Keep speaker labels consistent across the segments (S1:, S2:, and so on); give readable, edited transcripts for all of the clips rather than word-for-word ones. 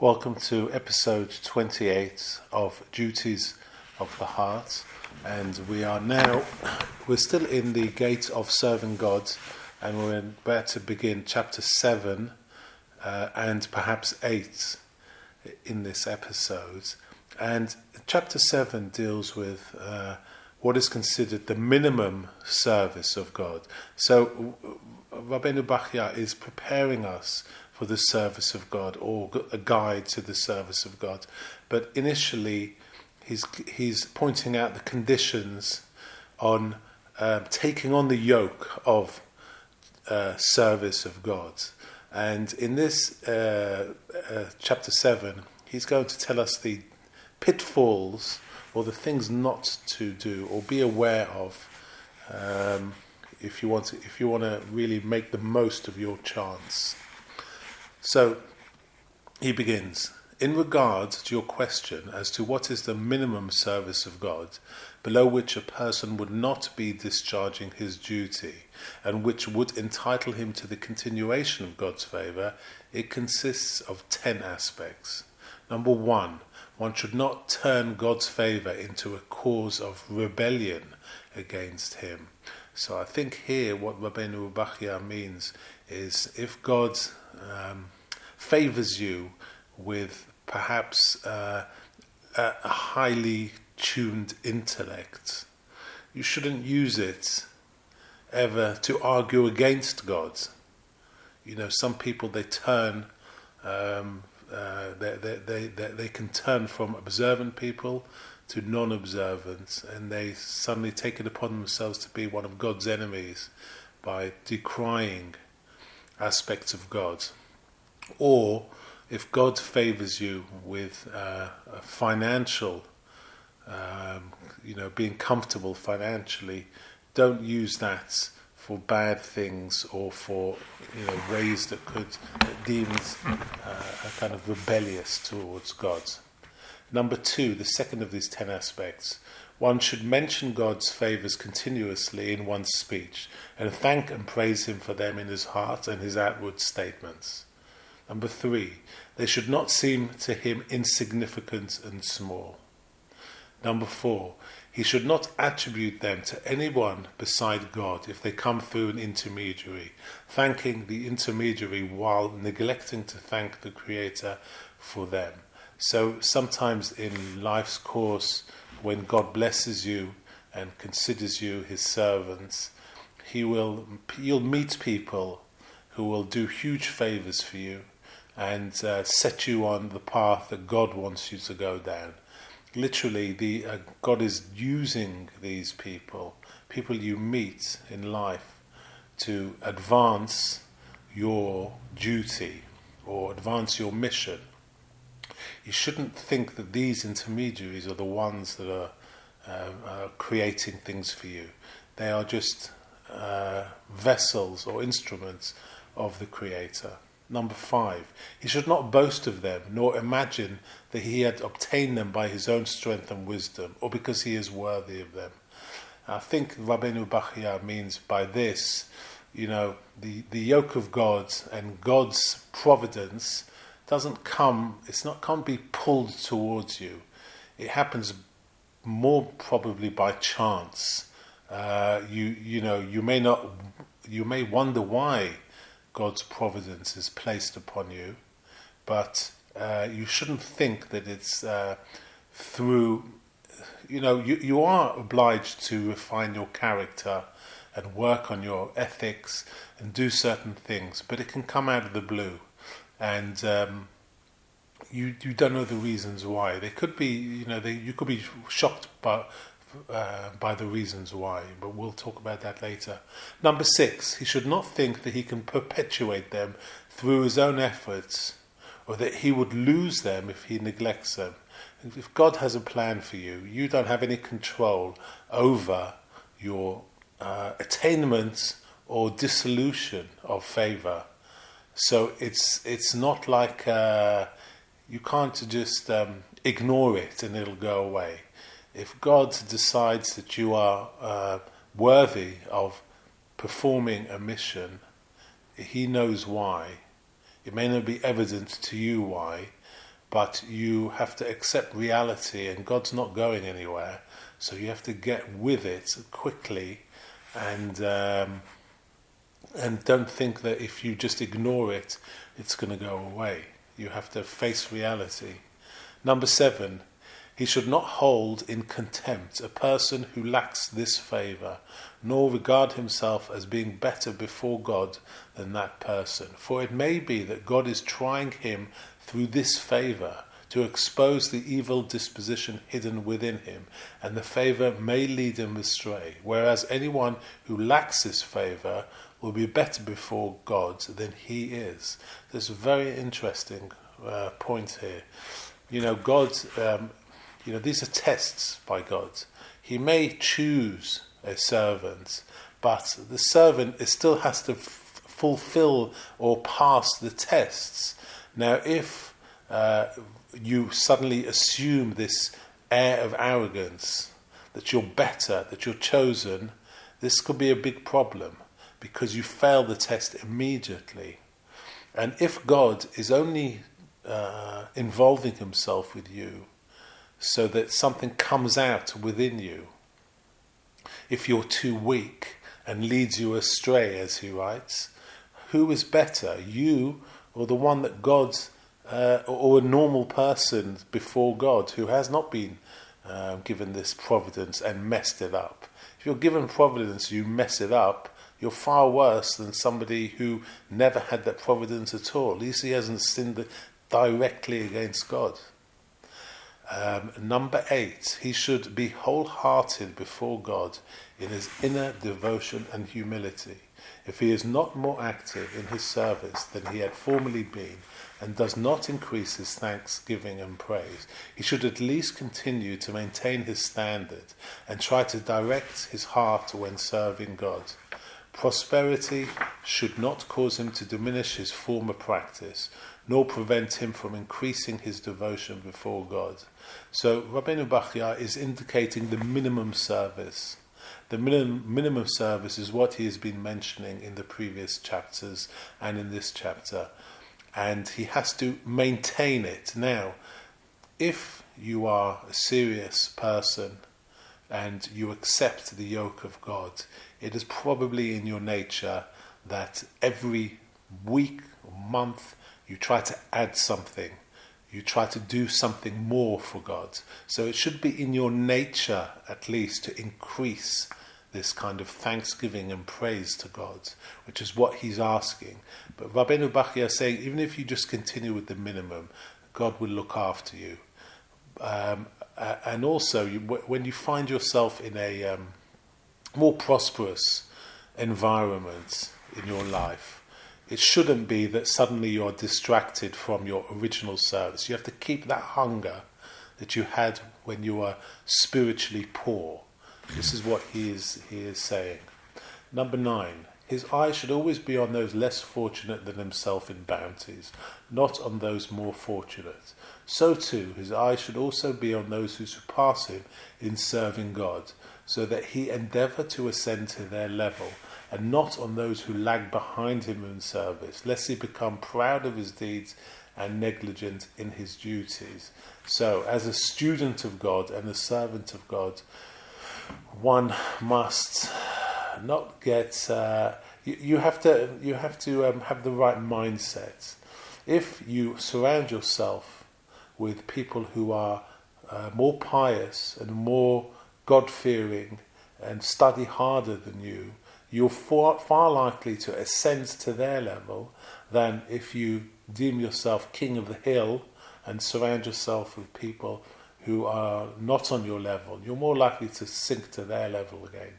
S1: Welcome to episode 28 of Duties of the Heart, and we're still in the gate of serving God, and we're about to begin chapter 7 and perhaps 8 in this episode. And chapter 7 deals with what is considered the minimum service of God. So Rabbi Bachya is preparing us for the service of God, or a guide to the service of God. But initially, he's pointing out the conditions on taking on the yoke of service of God. And in this chapter 7, he's going to tell us the pitfalls or the things not to do or be aware of if you want to really make the most of your chance. So he begins, in regard to your question as to what is the minimum service of God, below which a person would not be discharging his duty, and which would entitle him to the continuation of God's favour, it consists of 10 aspects. Number 1, one should not turn God's favour into a cause of rebellion against him. So I think here what Rabbi Bachya means is if God favours you with perhaps a highly tuned intellect, you shouldn't use it ever to argue against God. You know, some people they turn, they can turn from observant people to non-observant, and they suddenly take it upon themselves to be one of God's enemies by decrying aspects of God. Or if God favours you with a financial, being comfortable financially, don't use that for bad things or for ways that deemed kind of rebellious towards God. Number 2, the second of these 10 aspects, one should mention God's favours continuously in one's speech and thank and praise him for them in his heart and his outward statements. Number 3, they should not seem to him insignificant and small. Number 4, he should not attribute them to anyone beside God if they come through an intermediary, thanking the intermediary while neglecting to thank the Creator for them. So sometimes in life's course, when God blesses you and considers you his servants, you'll meet people who will do huge favours for you and set you on the path that God wants you to go down. Literally, God is using these people you meet in life, to advance your duty or advance your mission. You shouldn't think that these intermediaries are the ones that are creating things for you. They are just vessels or instruments of the Creator. Number 5, he should not boast of them, nor imagine that he had obtained them by his own strength and wisdom, or because he is worthy of them. I think Rabbi Bachya means by this, the yoke of God and God's providence can't be pulled towards you. It happens more probably by chance. You may wonder why God's providence is placed upon you, but you shouldn't think that it's through. You are obliged to refine your character and work on your ethics and do certain things, but it can come out of the blue, and you don't know the reasons why. They could be, you could be shocked by the reasons why, but we'll talk about that later. Number 6, he should not think that he can perpetuate them through his own efforts, or that he would lose them if he neglects them. If God has a plan for you, you don't have any control over your attainment or dissolution of favour. So it's not like you can't just ignore it and it'll go away. If God decides that you are worthy of performing a mission, he knows why. It may not be evident to you why, but you have to accept reality, and God's not going anywhere, so you have to get with it quickly, and don't think that if you just ignore it, it's going to go away. You have to face reality. Number 7, he should not hold in contempt a person who lacks this favour, nor regard himself as being better before God than that person. For it may be that God is trying him through this favour to expose the evil disposition hidden within him, and the favour may lead him astray, whereas anyone who lacks this favour will be better before God than he is. There's a very interesting point here. God, these are tests by God. He may choose a servant, but the servant still has to fulfill or pass the tests. Now, if you suddenly assume this air of arrogance, that you're better, that you're chosen, this could be a big problem, because you fail the test immediately. And if God is only involving himself with you so that something comes out within you, if you're too weak and leads you astray, as he writes, who is better, you or the one that God, or a normal person before God who has not been given this providence and messed it up? If you're given providence, you mess it up, you're far worse than somebody who never had that providence at all. At least he hasn't sinned directly against God. Number 8, he should be wholehearted before God in his inner devotion and humility. If he is not more active in his service than he had formerly been, and does not increase his thanksgiving and praise, he should at least continue to maintain his standard and try to direct his heart when serving God. Prosperity should not cause him to diminish his former practice, nor prevent him from increasing his devotion before God. So Rabbi Bachya is indicating the minimum service. The minimum service is what he has been mentioning in the previous chapters and in this chapter, and he has to maintain it. Now, if you are a serious person and you accept the yoke of God, it is probably in your nature that every week or month you try to add something. You try to do something more for God. So it should be in your nature, at least, to increase this kind of thanksgiving and praise to God, which is what he's asking. But Rabbi Bachya is saying, even if you just continue with the minimum, God will look after you. And also, when you find yourself in a more prosperous environment in your life, it shouldn't be that suddenly you're distracted from your original service. You have to keep that hunger that you had when you were spiritually poor. This is what he is saying. Number 9, his eye should always be on those less fortunate than himself in bounties, not on those more fortunate. So too, his eye should also be on those who surpass him in serving God, so that he endeavour to ascend to their level, and not on those who lag behind him in service, lest he become proud of his deeds and negligent in his duties. So, as a student of God and a servant of God, one must not get. You have to have the right mindset. If you surround yourself with people who are more pious and more God-fearing and study harder than you, you're far likely to ascend to their level than if you deem yourself king of the hill and surround yourself with people who are not on your level. You're more likely to sink to their level again.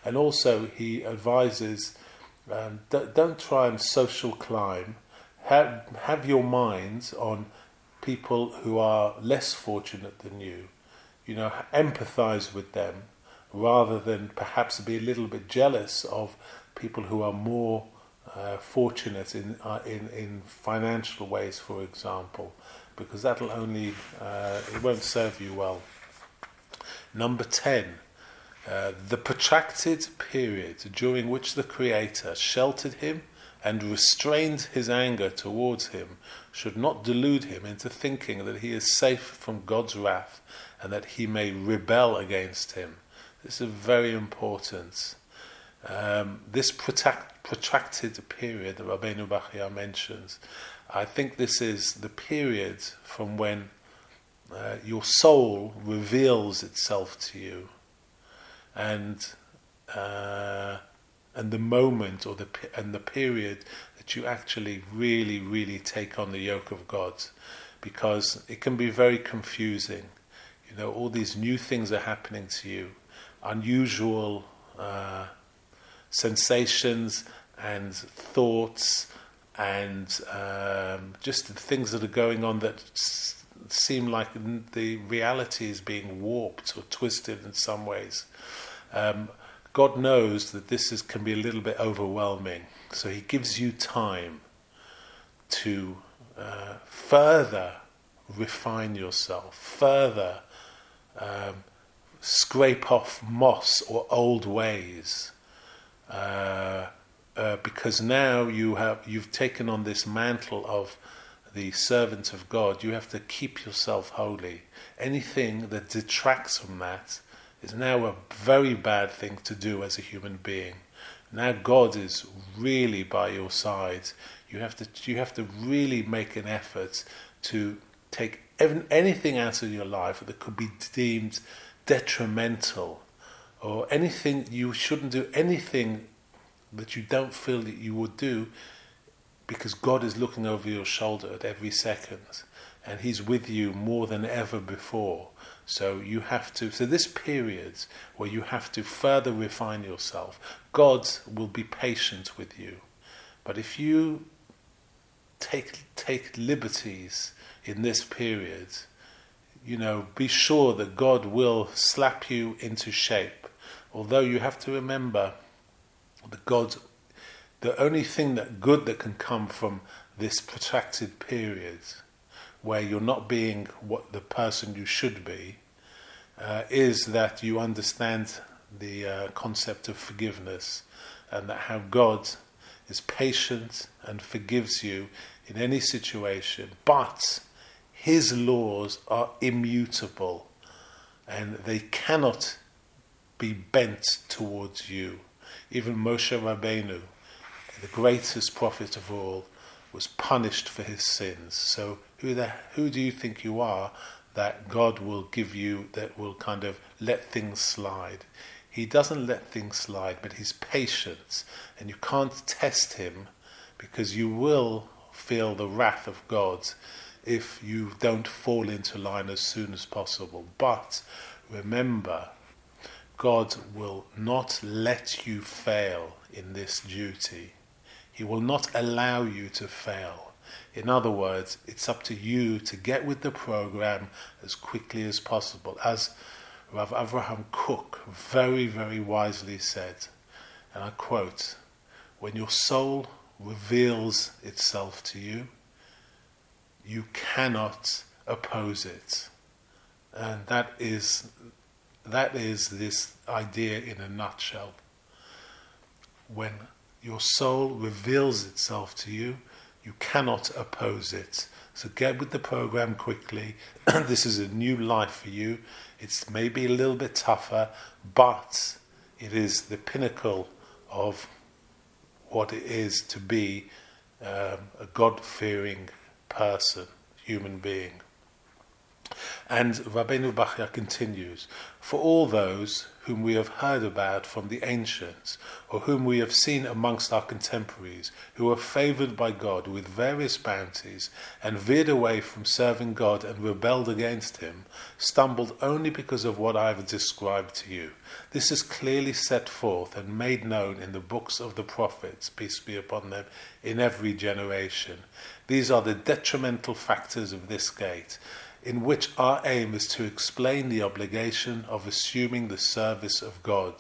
S1: And also he advises, don't try and social climb. Have your mind on people who are less fortunate than you. Empathize with them, rather than perhaps be a little bit jealous of people who are more fortunate in financial ways, for example, because that'll only it won't serve you well. Number 10, the protracted period during which the Creator sheltered him and restrained his anger towards him should not delude him into thinking that he is safe from God's wrath and that he may rebel against him. This is very important. This protracted period that Rabbi Bachya mentions, I think this is the period from when your soul reveals itself to you, and the moment or the period that you actually really take on the yoke of God, because it can be very confusing. You know, all these new things are happening to you, unusual sensations and thoughts, and just the things that are going on that seem like the reality is being warped or twisted in some ways. God knows that this can be a little bit overwhelming, so he gives you time to further refine yourself, further scrape off moss or old ways, because now you've taken on this mantle of the servant of God. You have to keep yourself holy. Anything that detracts from that is now a very bad thing to do as a human being. Now God is really by your side. You have to really make an effort to take anything out of your life that could be deemed detrimental, or anything you shouldn't do, anything that you don't feel that you would do, because God is looking over your shoulder at every second, and he's with you more than ever before. So this period where you have to further refine yourself, God will be patient with you. But if you take liberties in this period, be sure that God will slap you into shape. Although you have to remember that the only thing good that can come from this protracted period, where you're not being what the person you should be, is that you understand the concept of forgiveness, and that how God is patient and forgives you in any situation, but his laws are immutable and they cannot be bent towards you. Even Moshe Rabbeinu, the greatest prophet of all, was punished for his sins. So who do you think you are that God will give you, that will kind of let things slide? He doesn't let things slide, but he's patient, and you can't test him, because you will feel the wrath of God if you don't fall into line as soon as possible. But remember, God will not let you fail in this duty. He will not allow you to fail. In other words, it's up to you to get with the program as quickly as possible. As Rav Avraham Kook very, very wisely said, and I quote, "When your soul reveals itself to you, you cannot oppose it." And that is this idea in a nutshell. When your soul reveals itself to you, you cannot oppose it. So get with the program quickly. This is a new life for you. It's maybe a little bit tougher, but it is the pinnacle of what it is to be a God-fearing person, human being. And Rabbi Bachya continues, "For all those whom we have heard about from the ancients, or whom we have seen amongst our contemporaries, who were favoured by God with various bounties, and veered away from serving God and rebelled against him, stumbled only because of what I have described to you. This is clearly set forth and made known in the books of the prophets, peace be upon them, in every generation. These are the detrimental factors of this gate, in which our aim is to explain the obligation of assuming the service of God.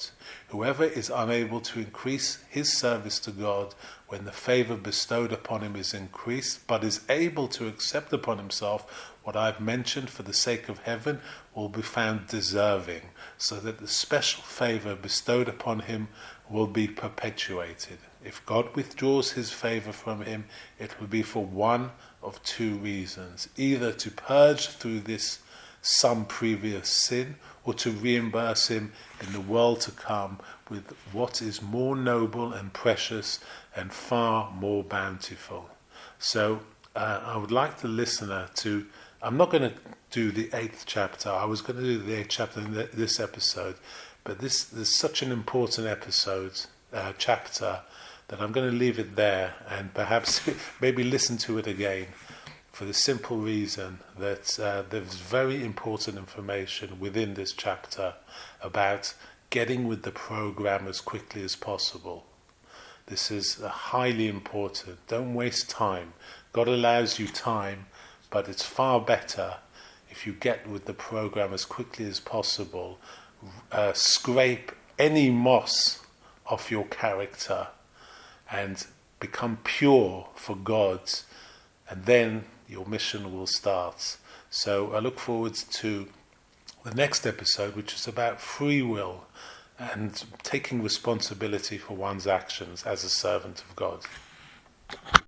S1: Whoever is unable to increase his service to God when the favour bestowed upon him is increased, but is able to accept upon himself what I have mentioned for the sake of heaven, will be found deserving, so that the special favour bestowed upon him will be perpetuated." If God withdraws his favor from him, it will be for one of two reasons: either to purge through this some previous sin, or to reimburse him in the world to come with what is more noble and precious and far more bountiful. So I would like the listener to, I'm not going to do the 8th chapter, I was going to do the 8th chapter in this episode, but this is such an important chapter, that I'm going to leave it there and perhaps maybe listen to it again, for the simple reason that there's very important information within this chapter about getting with the program as quickly as possible. This is highly important. Don't waste time. God allows you time, but it's far better if you get with the program as quickly as possible. Scrape any moss off your character and become pure for God, and then your mission will start. So I look forward to the next episode, which is about free will and taking responsibility for one's actions as a servant of God.